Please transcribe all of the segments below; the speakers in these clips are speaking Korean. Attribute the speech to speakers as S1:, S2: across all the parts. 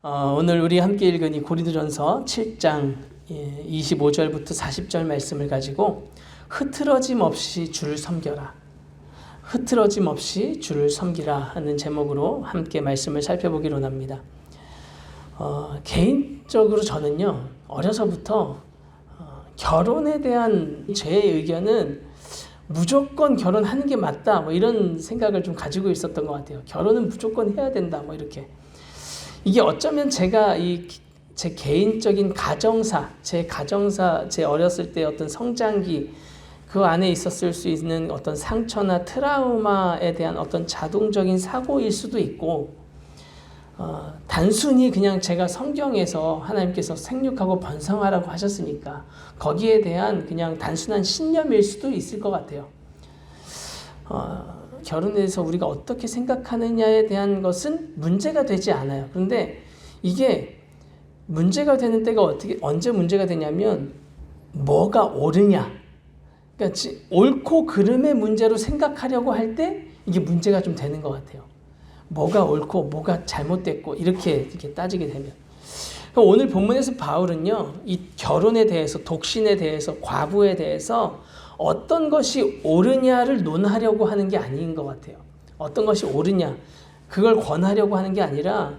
S1: 오늘 우리 함께 읽은 이 고린도전서 7장 25절부터 40절 말씀을 가지고 흐트러짐 없이 주를 섬겨라. 흐트러짐 없이 주를 섬기라 하는 제목으로 함께 말씀을 살펴보기로 합니다. 개인적으로 저는요, 어려서부터 결혼에 대한 제 의견은 무조건 결혼하는 게 맞다, 뭐 이런 생각을 좀 가지고 있었던 것 같아요. 결혼은 무조건 해야 된다, 뭐 이렇게. 이게 어쩌면 제가 제 개인적인 제 어렸을 때 어떤 성장기, 그 안에 있었을 수 있는 어떤 상처나 트라우마에 대한 어떤 자동적인 사고일 수도 있고, 단순히 그냥 제가 성경에서 하나님께서 생육하고 번성하라고 하셨으니까 거기에 대한 그냥 단순한 신념일 수도 있을 것 같아요. 결혼에 대해서 우리가 어떻게 생각하느냐에 대한 것은 문제가 되지 않아요. 그런데 이게 문제가 되는 때가 언제 문제가 되냐면, 뭐가 옳으냐, 그러니까 옳고 그름의 문제로 생각하려고 할 때 이게 문제가 좀 되는 것 같아요. 뭐가 옳고 뭐가 잘못됐고 이렇게 따지게 되면. 오늘 본문에서 바울은요, 이 결혼에 대해서, 독신에 대해서, 과부에 대해서 어떤 것이 옳으냐를 논하려고 하는 게 아닌 것 같아요. 어떤 것이 옳으냐, 그걸 권하려고 하는 게 아니라,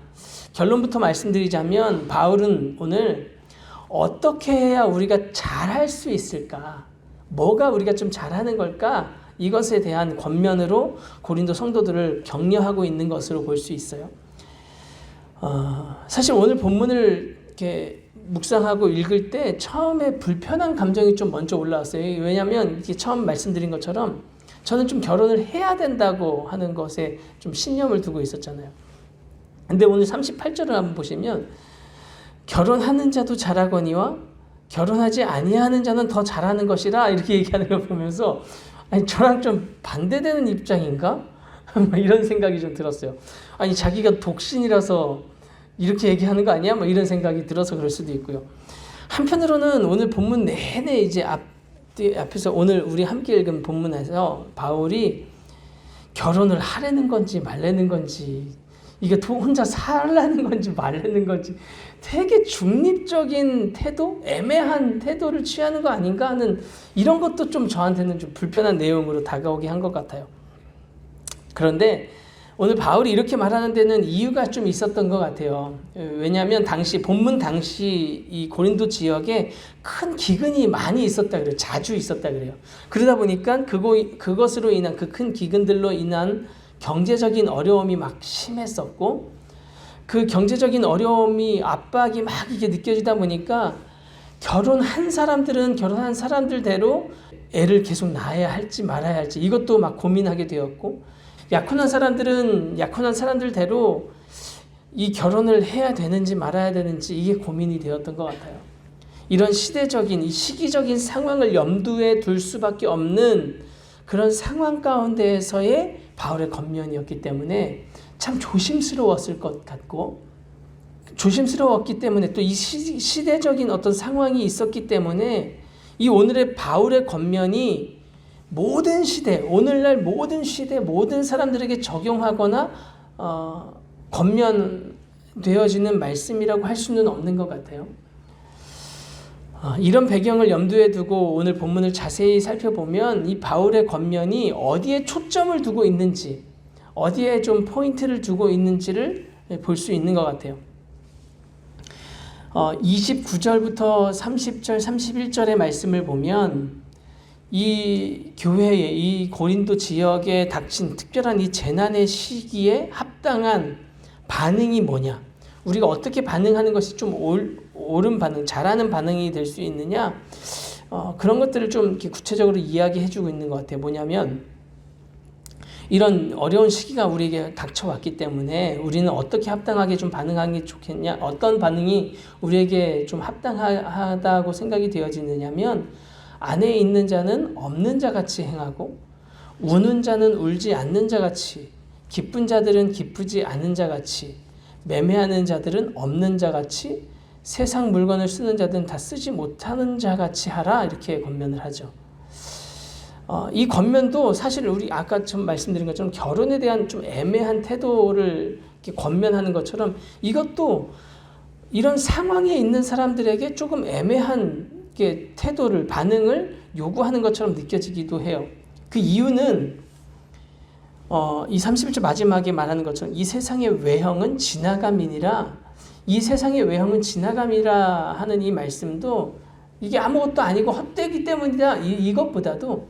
S1: 결론부터 말씀드리자면 바울은 오늘 어떻게 해야 우리가 잘할 수 있을까, 뭐가 우리가 좀 잘하는 걸까, 이것에 대한 권면으로 고린도 성도들을 격려하고 있는 것으로 볼 수 있어요. 사실 오늘 본문을 이렇게 묵상하고 읽을 때 처음에 불편한 감정이 좀 먼저 올라왔어요. 왜냐하면 이게 처음 말씀드린 것처럼 저는 좀 결혼을 해야 된다고 하는 것에 좀 신념을 두고 있었잖아요. 근데 오늘 38절을 한번 보시면, 결혼하는 자도 잘하거니와 결혼하지 아니하는 자는 더 잘하는 것이라, 이렇게 얘기하는 걸 보면서 아니, 저랑 좀 반대되는 입장인가? 이런 생각이 좀 들었어요. 아니, 자기가 독신이라서 이렇게 얘기하는 거 아니야? 뭐 이런 생각이 들어서 그럴 수도 있고요. 한편으로는 오늘 본문 내내 이제 앞에서 오늘 우리 함께 읽은 본문에서 바울이 결혼을 하려는 건지 말려는 건지, 이게 혼자 살라는 건지 말려는 건지 되게 중립적인 태도, 애매한 태도를 취하는 거 아닌가 하는, 이런 것도 좀 저한테는 좀 불편한 내용으로 다가오게 한 것 같아요. 그런데 오늘 바울이 이렇게 말하는 데는 이유가 좀 있었던 것 같아요. 왜냐하면 본문 당시 이 고린도 지역에 큰 기근이 많이 있었다 그래요. 자주 있었다 그래요. 그러다 보니까 그것으로 인한, 그 큰 기근들로 인한 경제적인 어려움이 막 심했었고, 그 경제적인 어려움이, 압박이 막 이게 느껴지다 보니까 결혼한 사람들대로 애를 계속 낳아야 할지 말아야 할지 이것도 막 고민하게 되었고, 약혼한 사람들대로 이 결혼을 해야 되는지 말아야 되는지 이게 고민이 되었던 것 같아요. 이런 시대적인, 이 시기적인 상황을 염두에 둘 수밖에 없는 그런 상황 가운데에서의 바울의 권면이었기 때문에 참 조심스러웠을 것 같고, 조심스러웠기 때문에 또 이 시대적인 어떤 상황이 있었기 때문에 이 오늘의 바울의 권면이 모든 시대, 오늘날 모든 시대, 모든 사람들에게 적용하거나 권면되어지는 말씀이라고 할 수는 없는 것 같아요. 이런 배경을 염두에 두고 오늘 본문을 자세히 살펴보면 이 바울의 권면이 어디에 초점을 두고 있는지, 어디에 좀 포인트를 두고 있는지를 볼 수 있는 것 같아요. 29절부터 30절, 31절의 말씀을 보면 이 교회에, 이 고린도 지역에 닥친 특별한 이 재난의 시기에 합당한 반응이 뭐냐, 우리가 어떻게 반응하는 것이 좀 옳은 반응, 잘하는 반응이 될 수 있느냐, 그런 것들을 좀 이렇게 구체적으로 이야기해주고 있는 것 같아요. 뭐냐면, 이런 어려운 시기가 우리에게 닥쳐왔기 때문에 우리는 어떻게 합당하게 좀 반응하는 게 좋겠냐, 어떤 반응이 우리에게 좀 합당하다고 생각이 되어지느냐면, 안에 있는 자는 없는 자같이 행하고, 우는 자는 울지 않는 자같이, 기쁜 자들은 기쁘지 않은 자같이, 매매하는 자들은 없는 자같이, 세상 물건을 쓰는 자들은 다 쓰지 못하는 자같이 하라, 이렇게 권면을 하죠. 이 권면도 사실 우리 아까 좀 말씀드린 것처럼 결혼에 대한 좀 애매한 태도를 이렇게 권면하는 것처럼 이것도 이런 상황에 있는 사람들에게 조금 애매한 태도를 반응을 요구하는 것처럼 느껴지기도 해요. 그 이유는 이 31절 마지막에 말하는 것처럼 이 세상의 외형은 지나감이니라, 이 세상의 외형은 지나감이라 하는 이 말씀도 이게 아무것도 아니고 헛되기 때문이다, 이것보다도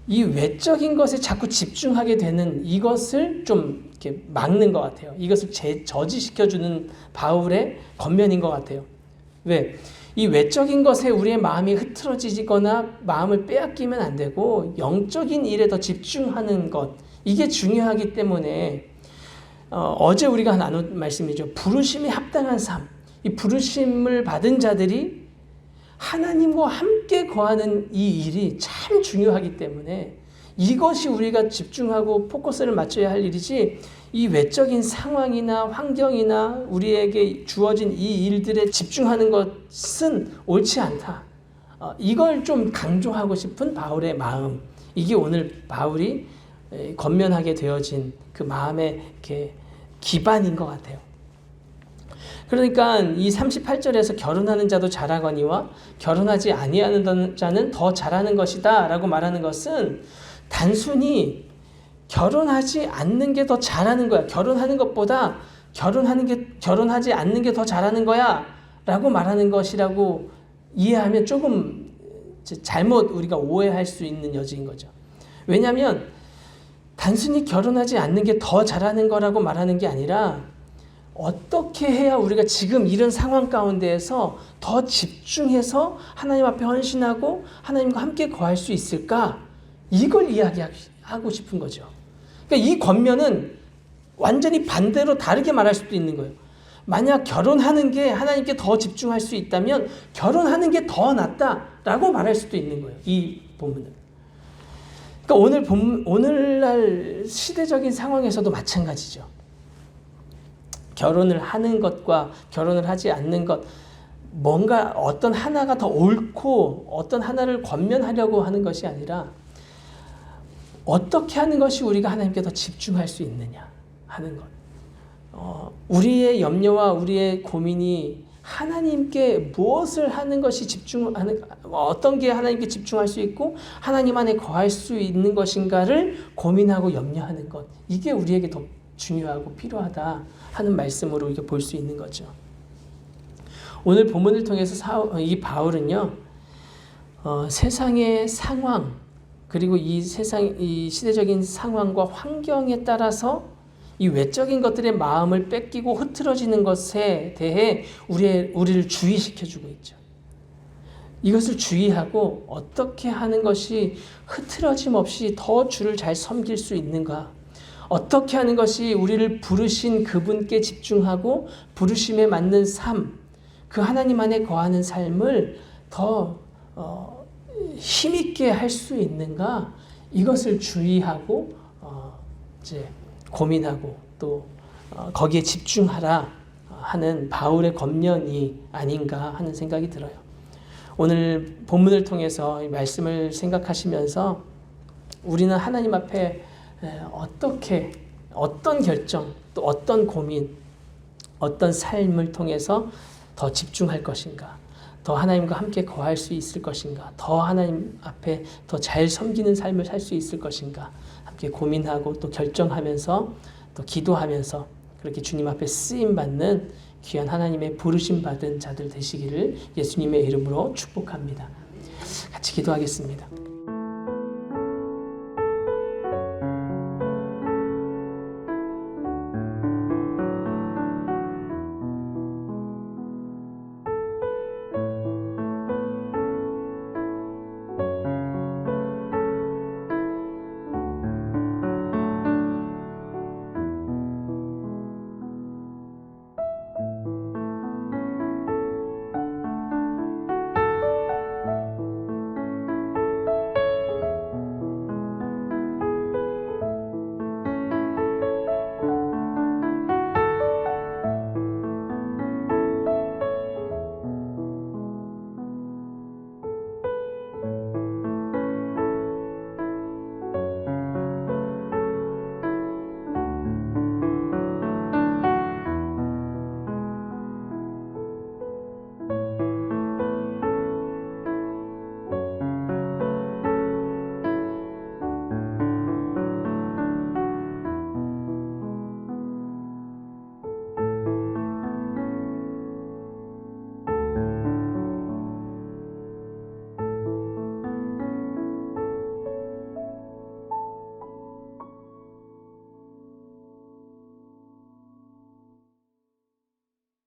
S1: 이 외적인 것에 자꾸 집중하게 되는 이것을 좀 이렇게 막는 것 같아요. 이것을 저지시켜주는 바울의 겉면인 것 같아요. 왜? 이 외적인 것에 우리의 마음이 흐트러지거나 마음을 빼앗기면 안 되고 영적인 일에 더 집중하는 것, 이게 중요하기 때문에 어제 우리가 나눈 말씀이죠. 부르심에 합당한 삶, 이 부르심을 받은 자들이 하나님과 함께 거하는 이 일이 참 중요하기 때문에 이것이 우리가 집중하고 포커스를 맞춰야 할 일이지, 이 외적인 상황이나 환경이나 우리에게 주어진 이 일들에 집중하는 것은 옳지 않다. 이걸 좀 강조하고 싶은 바울의 마음, 이게 오늘 바울이 권면하게 되어진 그 마음의 이렇게 기반인 것 같아요. 그러니까 이 38절에서 결혼하는 자도 잘하거니와 결혼하지 아니하는 자는 더 잘하는 것이다 라고 말하는 것은 단순히 결혼하지 않는 게 더 잘하는 거야, 결혼하는 것보다 결혼하지 않는 게 더 잘하는 거야 라고 말하는 것이라고 이해하면 조금 잘못 우리가 오해할 수 있는 여지인 거죠. 왜냐하면 단순히 결혼하지 않는 게 더 잘하는 거라고 말하는 게 아니라 어떻게 해야 우리가 지금 이런 상황 가운데에서 더 집중해서 하나님 앞에 헌신하고 하나님과 함께 거할 수 있을까? 이걸 이야기하고 싶은 거죠. 그러니까 이 권면은 완전히 반대로 다르게 말할 수도 있는 거예요. 만약 결혼하는 게 하나님께 더 집중할 수 있다면 결혼하는 게 더 낫다라고 말할 수도 있는 거예요. 이 본문은. 그러니까 오늘날 시대적인 상황에서도 마찬가지죠. 결혼을 하는 것과 결혼을 하지 않는 것, 뭔가 어떤 하나가 더 옳고 어떤 하나를 권면하려고 하는 것이 아니라 어떻게 하는 것이 우리가 하나님께 더 집중할 수 있느냐 하는 것. 우리의 염려와 우리의 고민이 하나님께 무엇을 하는 것이 어떤 게 하나님께 집중할 수 있고 하나님 안에 거할 수 있는 것인가를 고민하고 염려하는 것. 이게 우리에게 더 중요하고 필요하다 하는 말씀으로 이렇게 볼 수 있는 거죠. 오늘 본문을 통해서 이 바울은요, 세상의 상황, 그리고 이 시대적인 상황과 환경에 따라서 이 외적인 것들의 마음을 뺏기고 흐트러지는 것에 대해 우리를 주의시켜주고 있죠. 이것을 주의하고 어떻게 하는 것이 흐트러짐 없이 더 주를 잘 섬길 수 있는가, 어떻게 하는 것이 우리를 부르신 그분께 집중하고 부르심에 맞는 삶, 그 하나님 안에 거하는 삶을 더 힘있게 할 수 있는가, 이것을 주의하고 이제 고민하고 또 거기에 집중하라 하는 바울의 권면이 아닌가 하는 생각이 들어요. 오늘 본문을 통해서 이 말씀을 생각하시면서 우리는 하나님 앞에 어떤 결정, 또 어떤 고민, 어떤 삶을 통해서 더 집중할 것인가, 더 하나님과 함께 거할 수 있을 것인가, 더 하나님 앞에 더 잘 섬기는 삶을 살 수 있을 것인가, 함께 고민하고 또 결정하면서 또 기도하면서 그렇게 주님 앞에 쓰임받는 귀한 하나님의 부르심 받은 자들 되시기를 예수님의 이름으로 축복합니다. 같이 기도하겠습니다.